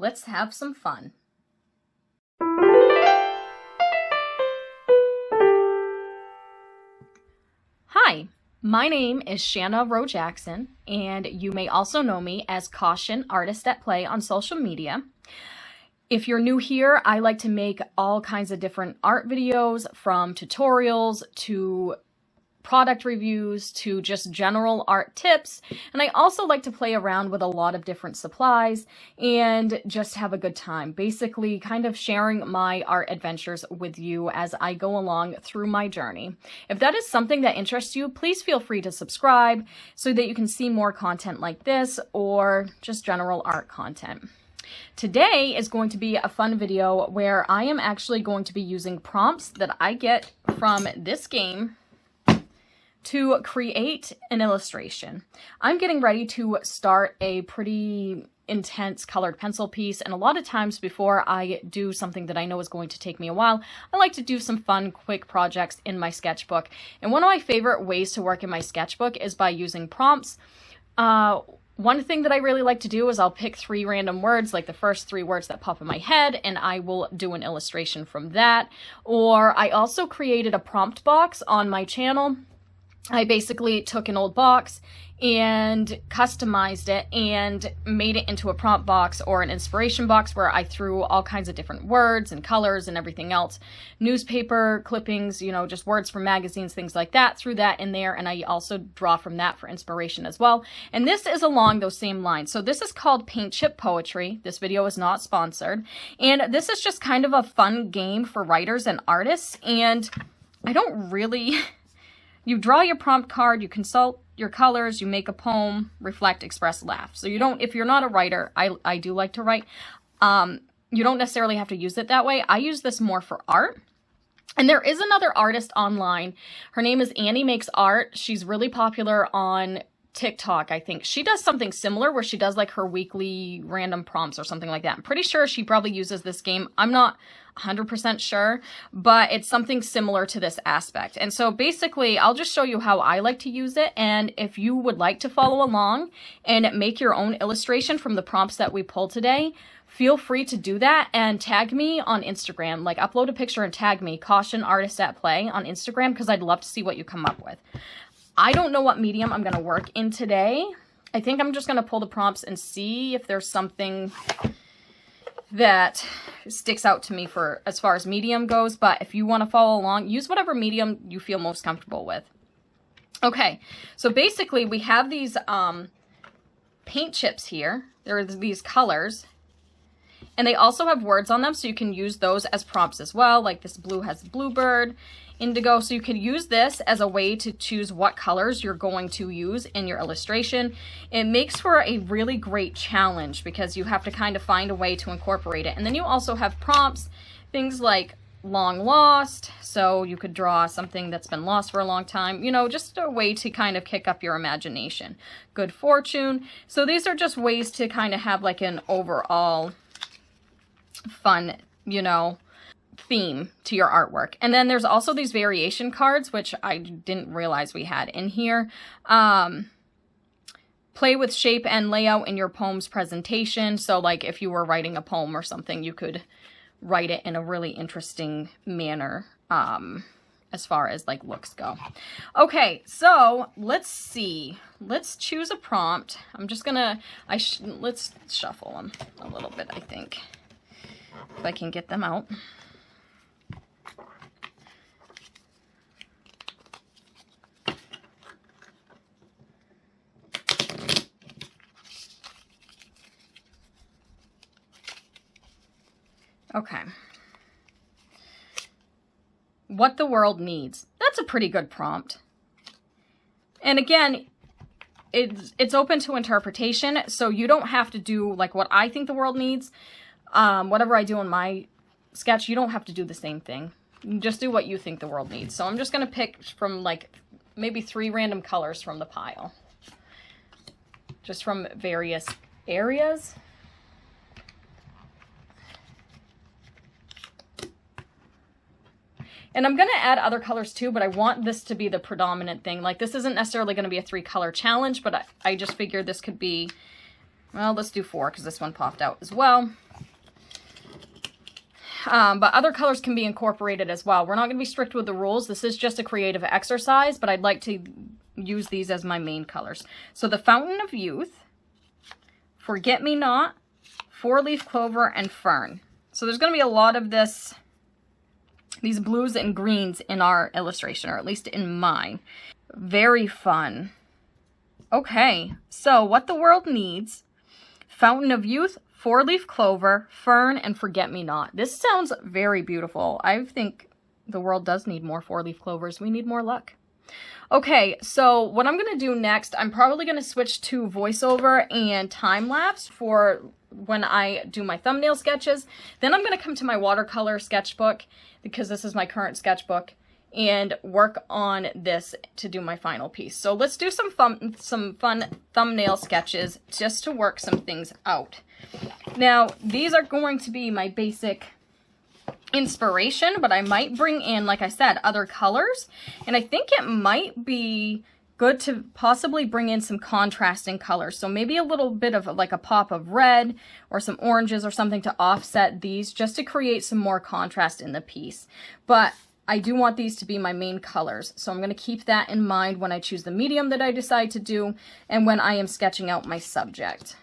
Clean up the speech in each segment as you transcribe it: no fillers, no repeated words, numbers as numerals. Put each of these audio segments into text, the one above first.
Let's have some fun. Hi, my name is Shanna Rowe Jackson, and you may also know me as Caution Artist at Play on social media. If you're new here, I like to make all kinds of different art videos, from tutorials to product reviews to just general art tips. And I also like to play around with a lot of different supplies and just have a good time. Basically, kind of sharing my art adventures with you as I go along through my journey. If that is something that interests you, please feel free to subscribe so that you can see more content like this or just general art content. Today is going to be a fun video where I am actually going to be using prompts that I get from this game to create an illustration. I'm getting ready to start a pretty intense colored pencil piece, and a lot of times before I do something that I know is going to take me a while, I like to do some fun, quick projects in my sketchbook. And one of my favorite ways to work in my sketchbook is by using prompts. One thing that I really like to do is I'll pick 3 random words, like the first 3 words that pop in my head, and I will do an illustration from that. Or I also created a prompt box on my channel. I basically took an old box and customized it and made it into a prompt box or an inspiration box where I threw all kinds of different words and colors and everything else. Newspaper clippings, you know, just words from magazines, things like that. Threw that in there, and I also draw from that for inspiration as well. And this is along those same lines. So this is called Paint Chip Poetry. This video is not sponsored. And this is just kind of a fun game for writers and artists. And I don't really... You draw your prompt card, you consult your colors, you make a poem, reflect, express, laugh. So you don't, if you're not a writer, I do like to write, you don't necessarily have to use it that way. I use this more for art. And there is another artist online. Her name is AnnieMakesArt. She's really popular on TikTok, I think. She does something similar where she does like her weekly random prompts or something like that. I'm pretty sure she probably uses this game. I'm not 100% sure, but it's something similar to this aspect. And so basically, I'll just show you how I like to use it. And if you would like to follow along and make your own illustration from the prompts that we pulled today, feel free to do that and tag me on Instagram. Like, upload a picture and tag me, Caution Artist at Play on Instagram, because I'd love to see what you come up with. I don't know what medium I'm going to work in today. I think I'm just going to pull the prompts and see if there's something that sticks out to me for as far as medium goes. But if you want to follow along, use whatever medium you feel most comfortable with. Okay, so basically we have these paint chips here. There are these colors. And they also have words on them, so you can use those as prompts as well. Like this blue has bluebird, indigo. So you could use this as a way to choose what colors you're going to use in your illustration. It makes for a really great challenge because you have to kind of find a way to incorporate it. And then you also have prompts, things like long lost. So you could draw something that's been lost for a long time, you know, just a way to kind of kick up your imagination. Good fortune. So these are just ways to kind of have like an overall fun, you know, theme to your artwork. And then there's also these variation cards, which I didn't realize we had in here. Play with shape and layout in your poem's presentation. So like if you were writing a poem or something, you could write it in a really interesting manner as far as like looks go. Okay, so let's see. Let's choose a prompt. I'm just gonna, let's shuffle them a little bit, I think, if I can get them out. Okay. What the world needs. That's a pretty good prompt. And again, it's open to interpretation, so you don't have to do like what I think the world needs. Whatever I do in my sketch, you don't have to do the same thing. You just do what you think the world needs. So I'm just going to pick from like maybe 3 random colors from the pile. Just from various areas. And I'm going to add other colors too, but I want this to be the predominant thing. Like, this isn't necessarily going to be a 3-color challenge, but I just figured this could be, well, let's do 4 because this one popped out as well. but other colors can be incorporated as well. We're not going to be strict with the rules. This is just a creative exercise, but I'd like to use these as my main colors. So the Fountain of Youth, Forget-Me-Not, Four-Leaf Clover, and Fern. So there's going to be a lot of these blues and greens in our illustration, or at least in mine. Very fun. Okay, so what the world needs: Fountain of Youth, Four-Leaf Clover, Fern, and Forget-Me-Not. This sounds very beautiful. I think the world does need more four-leaf clovers. We need more luck. Okay, so what I'm going to do next, I'm probably going to switch to voiceover and time-lapse for when I do my thumbnail sketches. Then I'm going to come to my watercolor sketchbook, because this is my current sketchbook, and work on this to do my final piece. So let's do some fun thumbnail sketches just to work some things out. Now, these are going to be my basic inspiration, but I might bring in, like I said, other colors, and I think it might be good to possibly bring in some contrasting colors. So maybe a little bit of like a pop of red or some oranges or something to offset these, just to create some more contrast in the piece. But I do want these to be my main colors, so I'm going to keep that in mind when I choose the medium that I decide to do and when I am sketching out my subject.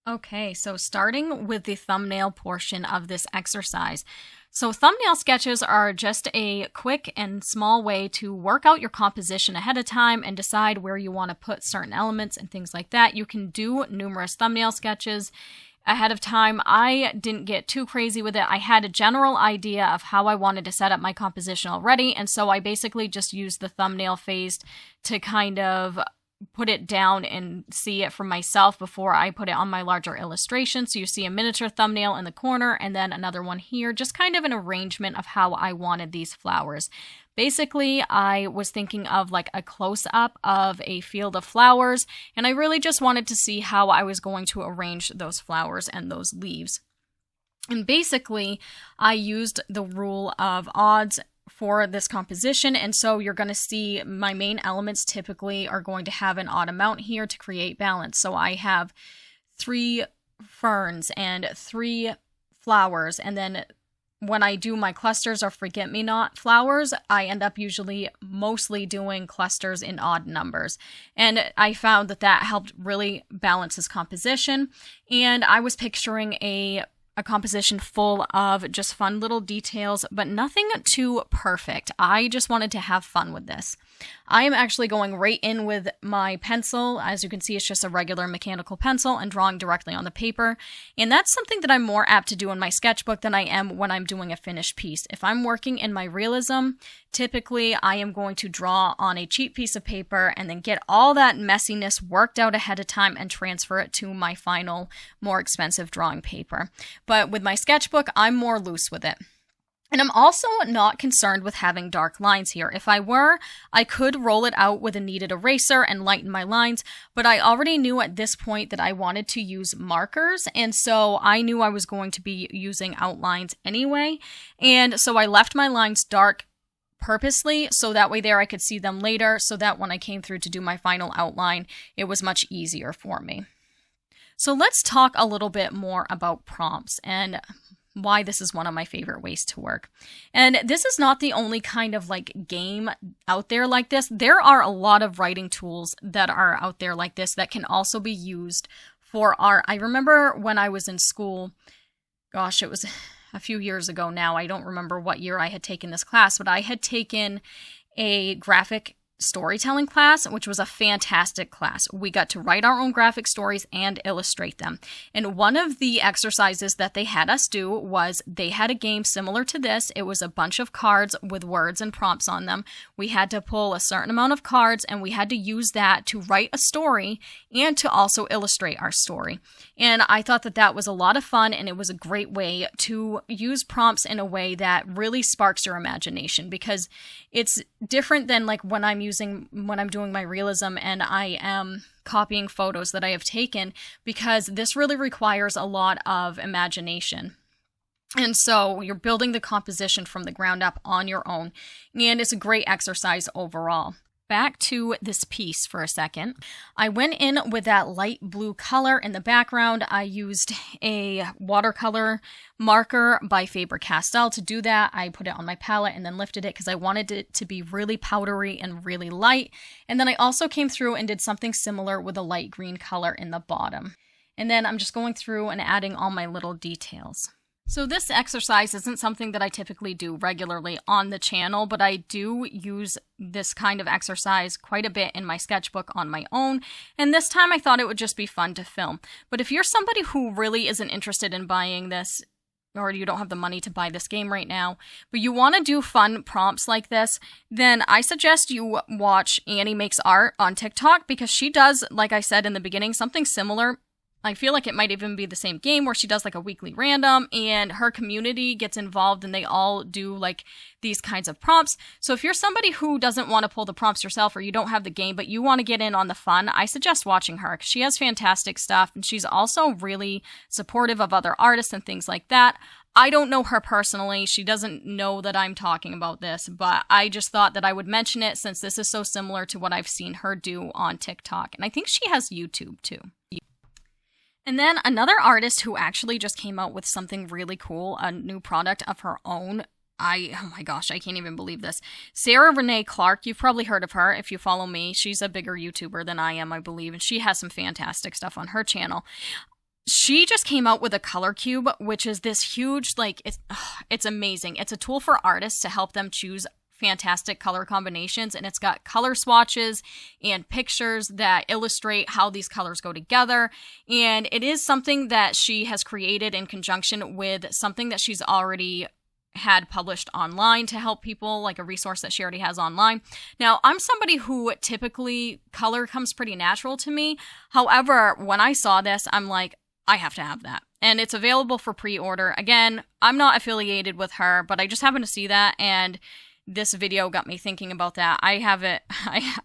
Okay, so starting with the thumbnail portion of this exercise. So thumbnail sketches are just a quick and small way to work out your composition ahead of time and decide where you want to put certain elements and things like that. You can do numerous thumbnail sketches ahead of time. I didn't get too crazy with it. I had a general idea of how I wanted to set up my composition already, and so I basically just used the thumbnail phase to kind of put it down and see it for myself before I put it on my larger illustration. So you see a miniature thumbnail in the corner and then another one here, just kind of an arrangement of how I wanted these flowers. Basically, I was thinking of like a close-up of a field of flowers, and I really just wanted to see how I was going to arrange those flowers and those leaves. And basically, I used the rule of odds for this composition, and so you're going to see my main elements typically are going to have an odd amount here to create balance. So I have 3 ferns and 3 flowers, and then when I do my clusters or forget-me-not flowers, I end up usually mostly doing clusters in odd numbers. And I found that that helped really balance this composition, and I was picturing a composition full of just fun little details, but nothing too perfect. I just wanted to have fun with this. I am actually going right in with my pencil. As you can see, it's just a regular mechanical pencil and drawing directly on the paper. And that's something that I'm more apt to do in my sketchbook than I am when I'm doing a finished piece. If I'm working in my realism, typically I am going to draw on a cheap piece of paper and then get all that messiness worked out ahead of time and transfer it to my final, more expensive drawing paper. But with my sketchbook, I'm more loose with it. And I'm also not concerned with having dark lines here. If I were, I could roll it out with a kneaded eraser and lighten my lines, but I already knew at this point that I wanted to use markers, and so I knew I was going to be using outlines anyway, and so I left my lines dark purposely, so that way there I could see them later, so that when I came through to do my final outline, it was much easier for me. So let's talk a little bit more about prompts and why this is one of my favorite ways to work. And this is not the only kind of like game out there like this. There are a lot of writing tools that are out there like this that can also be used for art. I remember when I was in school, gosh, it was a few years ago now. I don't remember what year I had taken this class, but I had taken a graphic storytelling class, which was a fantastic class. We got to write our own graphic stories and illustrate them. And one of the exercises that they had us do was they had a game similar to this. It was a bunch of cards with words and prompts on them. We had to pull a certain amount of cards and we had to use that to write a story and to also illustrate our story. And I thought that that was a lot of fun, and it was a great way to use prompts in a way that really sparks your imagination, because it's different than like when I'm doing my realism and I am copying photos that I have taken, because this really requires a lot of imagination. And so you're building the composition from the ground up on your own, and it's a great exercise overall. back to this piece for a second. I went in with that light blue color in the background. I used a watercolor marker by Faber-Castell to do that. I put it on my palette and then lifted it because I wanted it to be really powdery and really light. And then I also came through and did something similar with a light green color in the bottom. And then I'm just going through and adding all my little details. So this exercise isn't something that I typically do regularly on the channel, but I do use this kind of exercise quite a bit in my sketchbook on my own, and this time I thought it would just be fun to film. But if you're somebody who really isn't interested in buying this, or you don't have the money to buy this game right now, but you want to do fun prompts like this, then I suggest you watch AnnieMakesArt on TikTok, because she does, like I said in the beginning, something similar. I feel like it might even be the same game where she does like a weekly random and her community gets involved and they all do like these kinds of prompts. So if you're somebody who doesn't want to pull the prompts yourself, or you don't have the game but you want to get in on the fun, I suggest watching her because she has fantastic stuff and she's also really supportive of other artists and things like that. I don't know her personally. She doesn't know that I'm talking about this, but I just thought that I would mention it since this is so similar to what I've seen her do on TikTok. And I think she has YouTube too. And then another artist who actually just came out with something really cool, a new product of her own. Oh my gosh, I can't even believe this. Sarah Renee Clark, you've probably heard of her if you follow me. She's a bigger YouTuber than I am, I believe, and she has some fantastic stuff on her channel. She just came out with a color cube, which is this huge, like, it's amazing. It's a tool for artists to help them choose fantastic color combinations, and it's got color swatches and pictures that illustrate how these colors go together, and it is something that she has created in conjunction with something that she's already had published online to help people, like a resource that she already has online. Now, I'm somebody who typically color comes pretty natural to me. However, when I saw this, I'm like, I have to have that. And it's available for pre-order. Again, I'm not affiliated with her, but I just happened to see that, and this video got me thinking about that. I have it.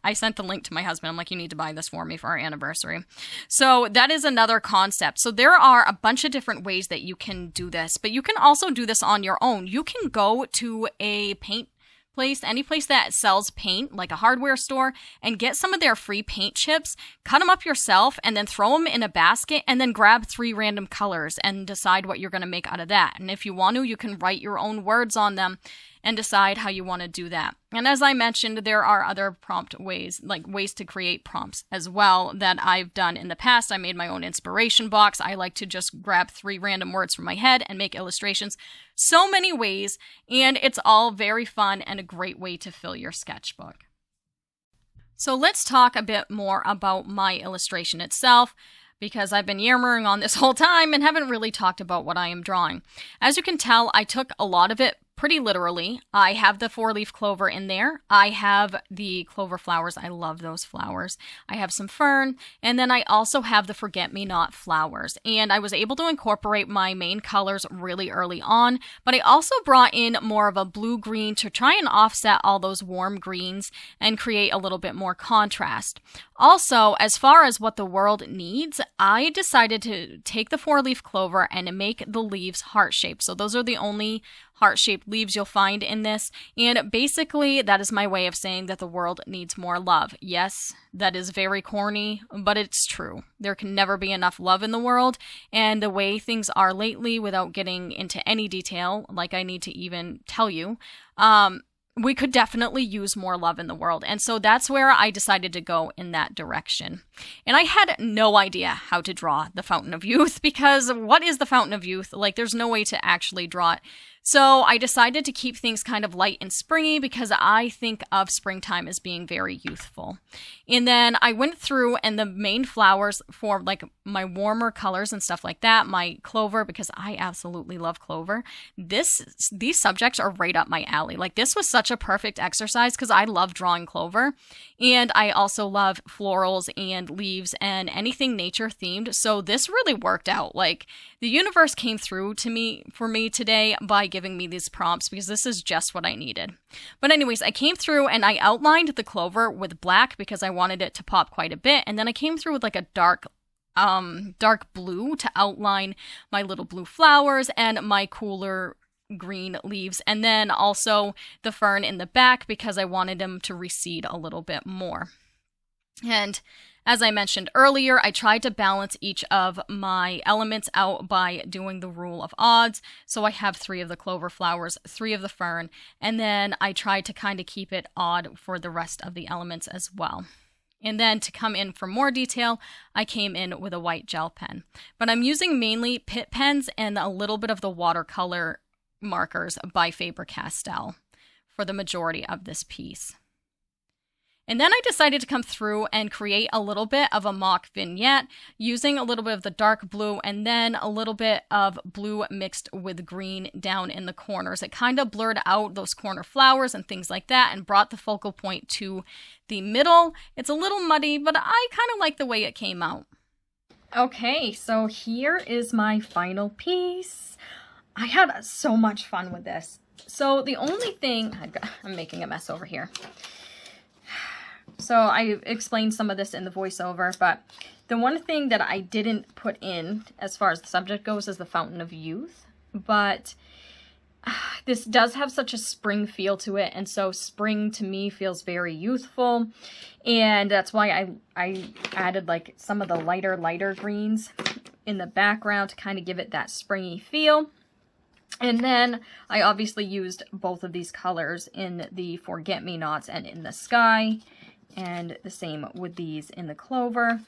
I sent the link to my husband. I'm like, you need to buy this for me for our anniversary. So that is another concept. So there are a bunch of different ways that you can do this, but you can also do this on your own. You can go to a paint place, any place that sells paint, like a hardware store, and get some of their free paint chips, cut them up yourself, and then throw them in a basket, and then grab 3 random colors and decide what you're going to make out of that. And if you want to, you can write your own words on them and decide how you want to do that. And as I mentioned, there are other prompt ways, like ways to create prompts as well, that I've done in the past. I made my own inspiration box. I like to just grab 3 random words from my head and make illustrations. So many ways, and it's all very fun and a great way to fill your sketchbook. So let's talk a bit more about my illustration itself, because I've been yammering on this whole time and haven't really talked about what I am drawing. As you can tell, I took a lot of it pretty literally. I have the 4-leaf clover in there. I have the clover flowers. I love those flowers. I have some fern, and then I also have the forget-me-not flowers. And I was able to incorporate my main colors really early on, but I also brought in more of a blue-green to try and offset all those warm greens and create a little bit more contrast. Also, as far as what the world needs, I decided to take the 4-leaf clover and make the leaves heart-shaped. So those are the only heart-shaped leaves you'll find in this, and basically that is my way of saying that the world needs more love. Yes, that is very corny, but it's true. There can never be enough love in the world, and the way things are lately, without getting into any detail, like I need to even tell you, we could definitely use more love in the world. And so that's where I decided to go in that direction. And I had no idea how to draw the Fountain of Youth, because what is the Fountain of Youth? Like, there's no way to actually draw it. So I decided to keep things kind of light and springy because I think of springtime as being very youthful. And then I went through, and the main flowers for like my warmer colors and stuff like that, my clover, because I absolutely love clover. These subjects are right up my alley. Like, this was such a perfect exercise because I love drawing clover, and I also love florals and leaves and anything nature themed. So this really worked out. Like, the universe came through for me today by giving me these prompts, because this is just what I needed. But anyways, I came through and I outlined the clover with black because I wanted it to pop quite a bit. And then I came through with like a dark blue to outline my little blue flowers and my cooler green leaves, and then also the fern in the back because I wanted them to recede a little bit more. And as I mentioned earlier, I tried to balance each of my elements out by doing the rule of odds. So I have 3 of the clover flowers, 3 of the fern, and then I tried to kind of keep it odd for the rest of the elements as well. And then to come in for more detail, I came in with a white gel pen. But I'm using mainly Pitt pens and a little bit of the watercolor markers by Faber-Castell for the majority of this piece. And then I decided to come through and create a little bit of a mock vignette using a little bit of the dark blue and then a little bit of blue mixed with green down in the corners. It kind of blurred out those corner flowers and things like that and brought the focal point to the middle. It's a little muddy, but I kind of like the way it came out. Okay, so here is my final piece. I had so much fun with this. So the only thing, I'm making a mess over here. So I explained some of this in the voiceover, but the one thing that I didn't put in as far as the subject goes is the Fountain of Youth. But this does have such a spring feel to it, and so spring to me feels very youthful. And that's why I added like some of the lighter greens in the background to kind of give it that springy feel. And then I obviously used both of these colors in the Forget-Me-Nots and in the sky. And the same with these in the clover.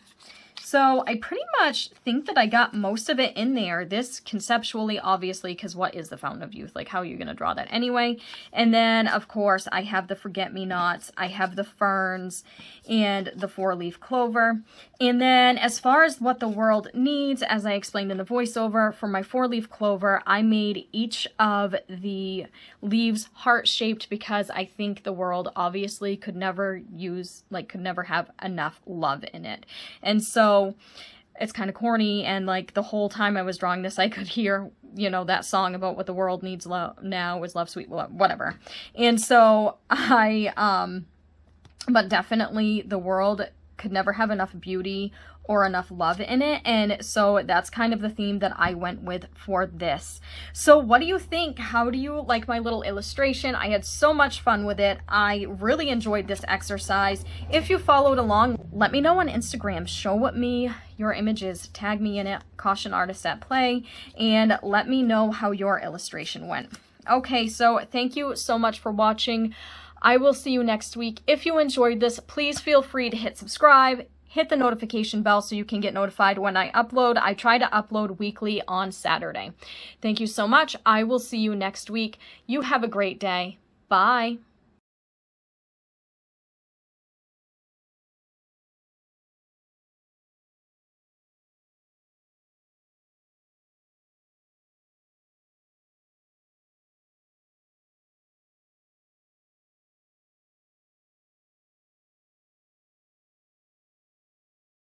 So I pretty much think that I got most of it in there. This conceptually, obviously, because what is the Fountain of Youth? Like, how are you going to draw that anyway? And then, of course, I have the Forget-Me-Nots, I have the ferns, and the 4-leaf clover. And then, as far as what the world needs, as I explained in the voiceover, for my 4-leaf clover, I made each of the leaves heart-shaped because I think the world obviously could never have enough love in it. And so it's kind of corny, and like the whole time I was drawing this, I could hear, you know, that song about what the world needs now is love, sweet love, whatever. And so but definitely the world could never have enough beauty or enough love in it, and so that's kind of the theme that I went with for this. So what do you think? How do you like my little illustration? I had so much fun with it. I really enjoyed this exercise. If you followed along, let me know on Instagram. Show me your images, tag me in it, Caution Artist at Play, and let me know how your illustration went. Okay, so thank you so much for watching. I will see you next week. If you enjoyed this, please feel free to hit subscribe, hit the notification bell so you can get notified when I upload. I try to upload weekly on Saturday. Thank you so much. I will see you next week. You have a great day. Bye.